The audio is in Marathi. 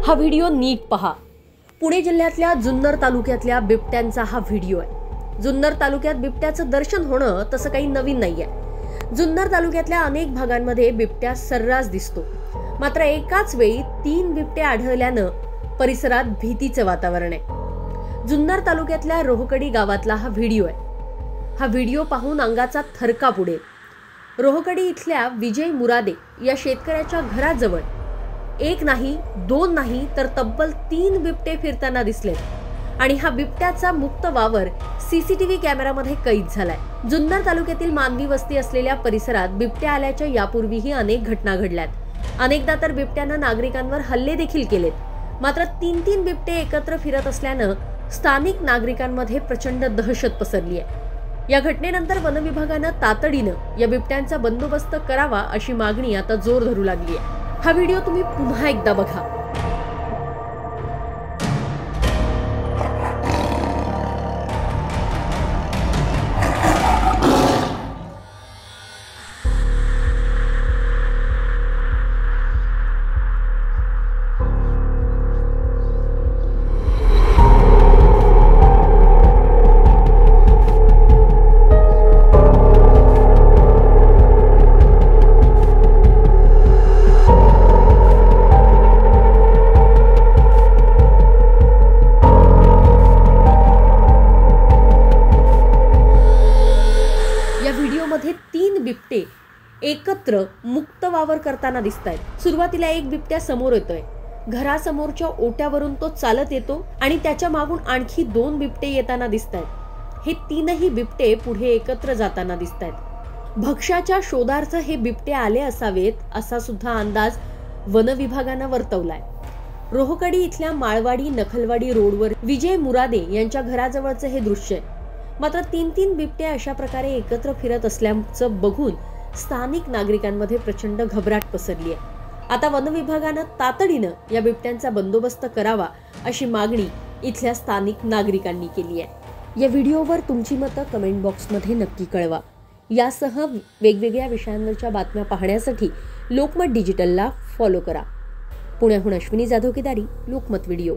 हा व्हिडिओ नीट पहा। पुणे जिल्ह्यातल्या जुन्नर तालुक्यातल्या बिबट्यांचा हा व्हिडिओ आहे। जुन्नर तालुक्यात बिबट्याचं दर्शन होणं तसं काही नवीन नाहीये। जुन्नर तालुक्यातल्या अनेक भागांमध्ये बिबट्या सर्रास दिसतो। मात्र एकाच वेळी 3 बिबटे आढळल्यानं परिसरात भीतीचं वातावरण आहे। जुन्नर तालुक्यातल्या रोहकडी गावातला हा व्हिडिओ आहे। हा व्हिडिओ पाहून अंगाचा थरकाप उडेल। रोहकडी इथल्या विजय मुरादे या शेतकऱ्याच्या घराजवळ एक नाही, 2 नाही तर तब्बल 3 बिबटे फिरताना दिसलेत आणि हा बिबट्याचा मुक्त वावर सीसीटीव्ही कॅमेरामध्ये कैद झालाय। जुन्नर तालुक्यातील मानवी वस्ती असलेल्या परिसरात बिबट्या आल्याच्या यापूर्वीही अनेक घटना घडल्यात। अनेकदा तर बिबट्यानं नागरिकांवर हल्ले देखील केलेत। मात्र 3 बिबटे एकत्र फिरत असल्यानं स्थानिक नागरिकांमध्ये प्रचंड दहशत पसरली आहे। या घटनेनंतर वनविभागानं तातडीनं या बिबट्यांचा बंदोबस्त करावा अशी मागणी आता जोर धरू लागली आहे। हा व्हिडिओ तुम्ही पुन्हा एकदा बघा। व्हिडिओमध्ये 3 बिबटे एकत्र मुक्त वावर करताना दिसतायत। सुरुवातीला एक बिबट्या समोर येतोय। घरासमोरच्या ओट्यावरून तो चालत येतो आणि त्याच्या मागून आणखी 2 बिबटे येताना दिसतायत। हे 3ही बिबटे पुढे एकत्र जाताना दिसतायत। भक्ष्याच्या शोधार्थ हे बिबटे आले असावेत असा सुद्धा अंदाज वनविभागानं वर्तवलाय। रोहकडी इथल्या माळवाडी नखलवाडी रोडवर विजय मुरादे यांच्या घराजवळचं हे दृश्य आहे। मात्र 3 बिबटे अशा प्रकारे एकत्र फिरत असल्याचं बघून स्थानिक नागरिकांमध्ये प्रचंड घबराट पसरली आहे। आता वनविभागानं तातडीनं या बिबट्यांचा बंदोबस्त करावा अशी मागणी इथल्या स्थानिक नागरिकांनी केली आहे। या व्हिडिओवर तुमची मतं कमेंट बॉक्समध्ये नक्की कळवा। यासह वेगवेगळ्या विषयांवरच्या बातम्या पाहण्यासाठी लोकमत डिजिटलला फॉलो करा। पुण्याहून अश्विनी जाधव केदारी, लोकमत व्हिडिओ।